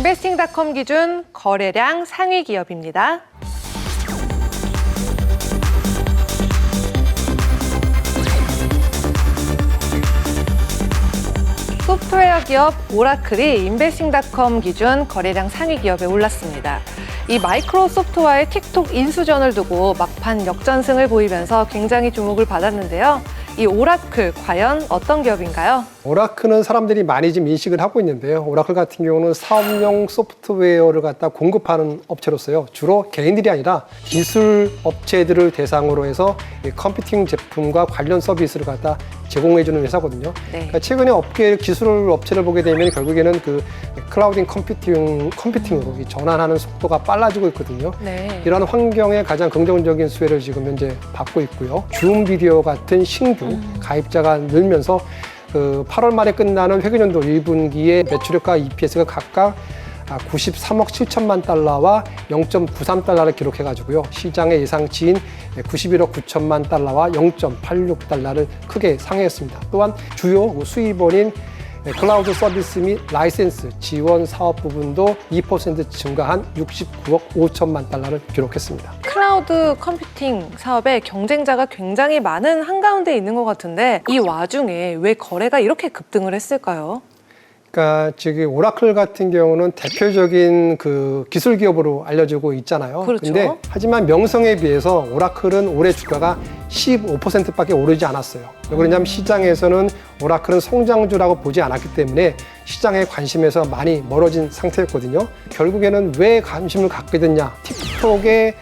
인베스팅닷컴 기준 거래량 상위 기업입니다. 소프트웨어 기업 오라클이 인베스팅닷컴 기준 거래량 상위 기업에 올랐습니다. 이 마이크로소프트와의 틱톡 인수전을 두고 막판 역전승을 보이면서 굉장히 주목을 받았는데요. 이 오라클 과연 어떤 기업인가요? 오라클은 사람들이 많이 좀 인식을 하고 있는데요. 오라클 같은 경우는 사업용 소프트웨어를 갖다 공급하는 업체로서요. 주로 개인들이 아니라 기술 업체들을 대상으로 해서 컴퓨팅 제품과 관련 서비스를 갖다 제공해주는 회사거든요. 네. 그러니까 최근에 업계 기술 업체를 보게 되면 결국에는 그 클라우딩 컴퓨팅으로 전환하는 속도가 빨라지고 있거든요. 네. 이런 환경에 가장 긍정적인 수혜를 지금 현재 받고 있고요. 줌 비디오 같은 신규 가입자가 늘면서 그 8월 말에 끝나는 회계연도 1분기에 매출액과 EPS가 각각 93억 7천만 달러와 0.93달러를 기록해가지고요. 시장의 예상치인 91억 9천만 달러와 0.86달러를 크게 상회했습니다. 또한 주요 수입원인 클라우드 서비스 및 라이센스 지원 사업 부분도 2% 증가한 69억 5천만 달러를 기록했습니다. 클라우드 컴퓨팅 사업에 경쟁자가 굉장히 많은 한가운데 있는 것 같은데 이 와중에 왜 거래가 이렇게 급등을 했을까요? 그러니까 지금 오라클 같은 경우는 대표적인 그 기술 기업으로 알려지고 있잖아요. 그렇죠. 근데 하지만 명성에 비해서 오라클은 올해 주가가 15%밖에 오르지 않았어요. 왜 그러냐면 시장에서는 오라클은 성장주라고 보지 않았기 때문에 시장의 관심에서 많이 멀어진 상태였거든요. 결국에는 왜 관심을 갖게 됐냐? 틱톡의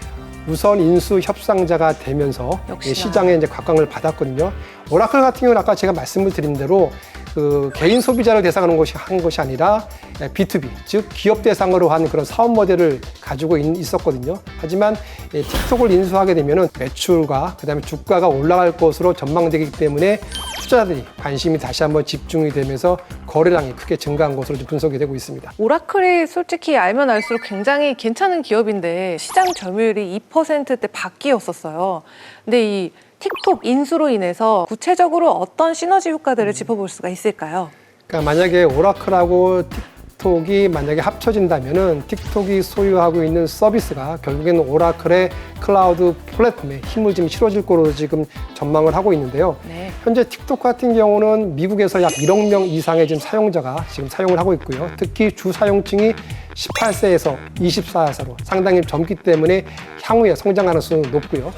우선 인수 협상자가 되면서 역시나. 시장에 이제 각광을 받았거든요. 오라클 같은 경우는 아까 제가 말씀을 드린 대로 그 개인 소비자를 대상으로 한 것이 아니라 B2B, 즉 기업 대상으로 한 그런 사업 모델을 가지고 있었거든요. 하지만 틱톡을 인수하게 되면은 매출과 그다음에 주가가 올라갈 것으로 전망되기 때문에 투자자들이 관심이 다시 한번 집중이 되면서 거래량이 크게 증가한 것으로 분석이 되고 있습니다. 오라클이 솔직히 알면 알수록 굉장히 괜찮은 기업인데 시장 점유율이 2%대 밖이었었어요. 근데 이 틱톡 인수로 인해서 구체적으로 어떤 시너지 효과들을 짚어볼 수가 있을까요? 그러니까 만약에 오라클하고 틱톡이 만약에 합쳐진다면은 틱톡이 소유하고 있는 서비스가 결국에는 오라클의 클라우드 플랫폼에 힘을 좀 실어줄 거로 지금 전망을 하고 있는데요. 네. 현재 틱톡 같은 경우는 미국에서 약 1억 명 이상의 지금 사용자가 지금 사용을 하고 있고요. 특히 주 사용층이 18세에서 24세로 상당히 젊기 때문에 향후에 성장 가능성은 높고요.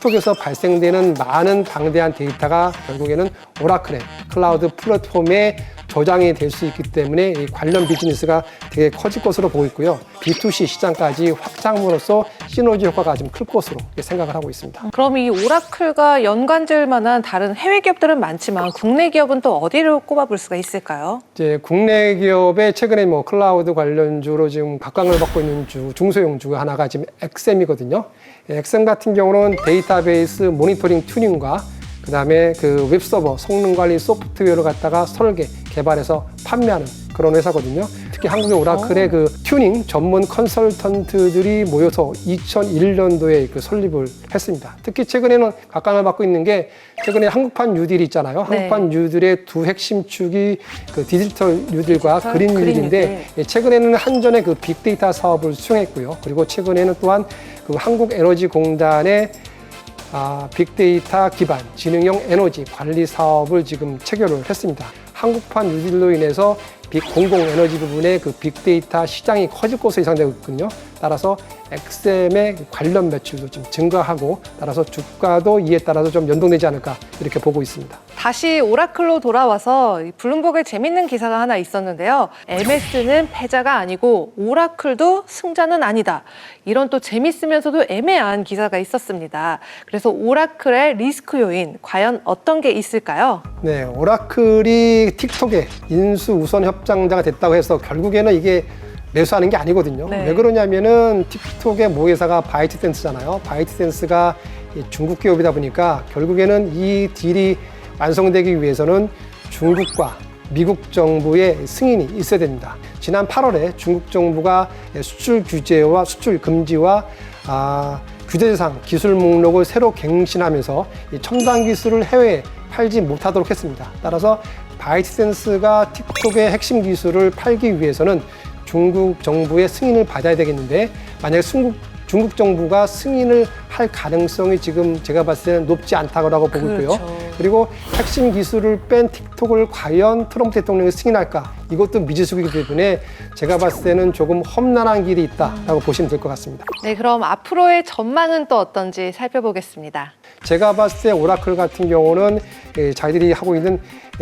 틱톡에서 발생되는 많은 방대한 데이터가 결국에는 오라클의 클라우드 플랫폼에 저장이 될 수 있기 때문에 이 관련 비즈니스가 되게 커질 것으로 보고 있고요. B2C 시장까지 확장으로써 시너지 효과가 좀 클 것으로 생각을 하고 있습니다. 그럼 이 오라클과 연관지을 만한 다른 해외 기업들은 많지만 국내 기업은 또 어디를 꼽아볼 수가 있을까요? 이제 국내 기업의 최근에 뭐 클라우드 관련주로 지금 각광을 받고 있는 중소형주 하나가 지금 엑셈이거든요. 엑셈 같은 경우는 데이터베이스 모니터링 튜닝과 그다음에 그 웹서버 성능 관리 소프트웨어를 갖다가 설계, 개발해서 판매하는 그런 회사거든요. 특히 한국의 오라클의 그 튜닝 전문 컨설턴트들이 모여서 2001년도에 그 설립을 했습니다. 특히 최근에는 각광을 받고 있는 게 최근에 한국판 뉴딜이 있잖아요. 네. 한국판 뉴딜의 두 핵심 축이 그 디지털 뉴딜과 그린 뉴딜인데 뉴딜. 최근에는 한전의 그 빅데이터 사업을 수행했고요. 그리고 최근에는 또한 그 한국에너지공단의 빅데이터 기반 지능형 에너지 관리 사업을 지금 체결을 했습니다. 한국판 뉴딜로 인해서 공공에너지 부분의 그 빅데이터 시장이 커질 것으로 예상되고 있거든요. 따라서 엑셈의 관련 매출도 좀 증가하고 따라서 주가도 이에 따라서 좀 연동되지 않을까 이렇게 보고 있습니다. 다시 오라클로 돌아와서 블룸버그에 재밌는 기사가 하나 있었는데요. MS는 패자가 아니고 오라클도 승자는 아니다. 이런 또 재밌으면서도 애매한 기사가 있었습니다. 그래서 오라클의 리스크 요인 과연 어떤 게 있을까요? 네, 오라클이 틱톡의 인수 우선 협상자가 됐다고 해서 결국에는 이게 매수하는 게 아니거든요. 네. 왜 그러냐면은 틱톡의 모회사가 바이트댄스잖아요. 바이트댄스가 중국 기업이다 보니까 결국에는 이 딜이 완성되기 위해서는 중국과 미국 정부의 승인이 있어야 됩니다. 지난 8월에 중국 정부가 수출 규제와 수출 금지와 규제대상 기술 목록을 새로 갱신하면서 이 첨단 기술을 해외에 팔지 못하도록 했습니다. 따라서 바이트댄스가 틱톡의 핵심 기술을 팔기 위해서는 중국 정부의 승인을 받아야 되겠는데 만약에 중국 정부가 승인을 할 가능성이 지금 제가 봤을 때는 높지 않다고 보고 있고요. 그렇죠. 그리고 핵심 기술을 뺀 틱톡을 과연 트럼프 대통령이 승인할까? 이것도 미지수이기 때문에 제가 봤을 때는 조금 험난한 길이 있다라고 보시면 될 것 같습니다. 네, 그럼 앞으로의 전망은 또 어떤지 살펴보겠습니다. 제가 봤을 때 오라클 같은 경우는 자기들이 하고 있는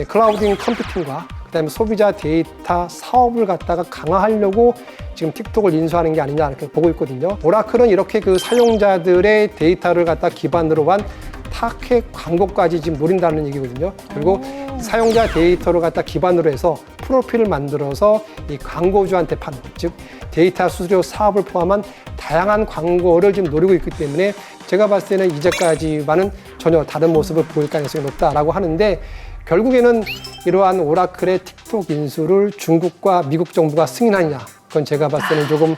클라우딩 컴퓨팅과 그다음에 소비자 데이터 사업을 갖다가 강화하려고 지금 틱톡을 인수하는 게 아니냐 이렇게 보고 있거든요. 오라클은 이렇게 그 사용자들의 데이터를 갖다 기반으로 한 타겟 광고까지 지금 노린다는 얘기거든요. 그리고 사용자 데이터를 갖다 기반으로 해서 프로필을 만들어서 이 광고주한테 파는, 즉 데이터 수수료 사업을 포함한 다양한 광고를 지금 노리고 있기 때문에 제가 봤을 때는 이제까지와는 전혀 다른 모습을 보일 가능성이 높다라고 하는데 결국에는 이러한 오라클의 틱톡 인수를 중국과 미국 정부가 승인하느냐, 그건 제가 봤을 때는 조금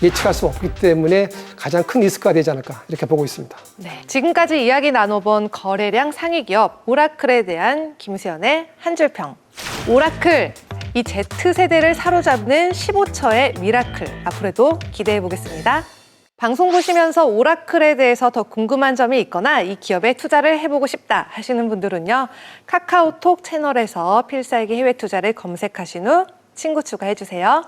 예측할 수 없기 때문에 가장 큰 리스크가 되지 않을까 이렇게 보고 있습니다. 네, 지금까지 이야기 나눠본 거래량 상위 기업 오라클에 대한 김수현의 한 줄평. 오라클, 이 Z세대를 사로잡는 15처의 미라클. 앞으로도 기대해 보겠습니다. 방송 보시면서 오라클에 대해서 더 궁금한 점이 있거나 이 기업에 투자를 해보고 싶다 하시는 분들은요, 카카오톡 채널에서 필살기 해외 투자를 검색하신 후 친구 추가해 주세요.